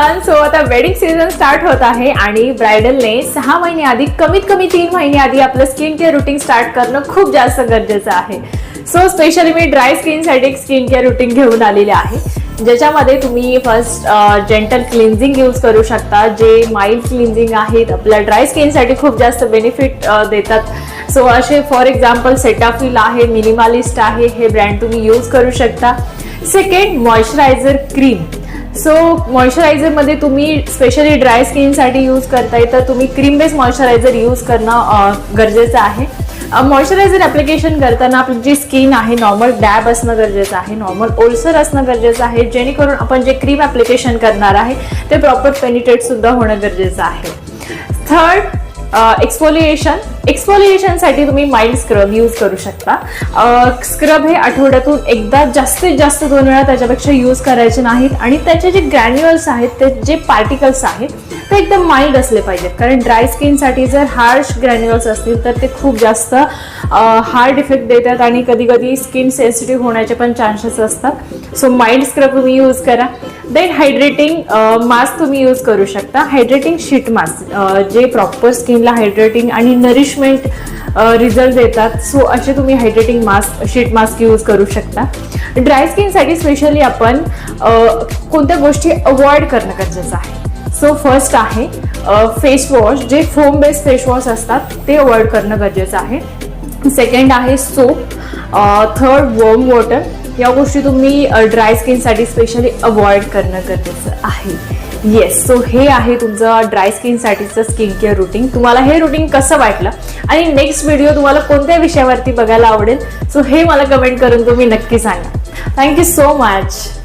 Everyone. So आता wedding season start होत आहे आणि ब्रायडलने 6 महिने आधी कमीत कमी 3 महिने आधी आपलं स्किन केअर रुटीन स्टार्ट करणं खूप जास्त गरजेचं आहे. सो स्पेशली मी ड्राय स्किनसाठी स्किन केअर रुटीन घेऊन आलेले आहे, ज्याच्यामध्ये तुम्ही फर्स्ट जेंटल क्लिन्झिंग यूज करू शकता, जे माइल्ड क्लिन्झिंग आहेत, आपल्या ड्राय स्किनसाठी खूप जास्त बेनिफिट देतात. सो असे फॉर एक्झाम्पल सेटाफिल आहे, मिनिमलिस्ट आहे, हे ब्रँड तुम्ही यूज करू शकता. Second, moisturiser cream. सो मॉइश्चरायझरमध्ये तुम्ही स्पेशली ड्राय स्किनसाठी यूज करताय तर तुम्ही क्रीम बेस्ड मॉइश्चरायझर यूज करणं गरजेचं आहे. मॉइश्चरायझर ॲप्लिकेशन करताना आपली जी स्किन आहे नॉर्मल डॅब असणं गरजेचं आहे, नॉर्मल ओलसर असणं गरजेचं आहे, जेणेकरून आपण जे क्रीम ॲप्लिकेशन करणार आहे ते प्रॉपर पेनिट्रेट सुद्धा होणं गरजेचं आहे. Third, exfoliation. एक्सफोलिएशनसाठी तुम्ही माइल्ड स्क्रब यूज करू शकता. स्क्रब हे आठवड्यातून एकदा, जास्तीत जास्त 2 वेळा, त्याच्यापेक्षा यूज करायचे नाहीत. आणि त्याचे जे ग्रॅन्युअल्स आहेत, ते जे पार्टिकल्स आहेत ते एकदम माइल्ड असले पाहिजेत, कारण ड्राय स्किनसाठी जर हार्श ग्रॅन्युअल्स असतील तर ते खूप जास्त हार्ड इफेक्ट देतात आणि कधी कधी स्किन सेन्सिटिव्ह होण्याचे पण चान्सेस असतात. सो माइल्ड स्क्रब तुम्ही यूज करा. देन हायड्रेटिंग मास्क तुम्ही यूज करू शकता. हायड्रेटिंग शीट मास्क जे प्रॉपर स्किनला हायड्रेटिंग आणि नरिशमेंट रिझल्ट देतात. सो असे तुम्ही hydrating mask, sheet mask use करू शकता. ड्राय स्किनसाठी स्पेशली आपण कोणत्या गोष्टी अवॉइड करणं गरजेचं आहे. सो फर्स्ट आहे फेस वॉश, जे फोम बेस्ड फेस वॉश असतात ते अवॉइड करणं गरजेचं आहे. सेकंड आहे सोप. Third, warm water. या गोष्टी तुम्ही ड्राय स्किनसाठी स्पेशली अवॉइड करणं गरजेचं आहे. येस, सो हे आहे तुमचं ड्राय स्किनसाठीचं स्किन केअर रुटीन. तुम्हाला हे रुटीन कसं वाटलं आणि नेक्स्ट व्हिडिओ तुम्हाला कोणत्या विषयावरती बघायला आवडेल, सो हे मला कमेंट करून तुम्ही नक्की सांगा. Thank you so much.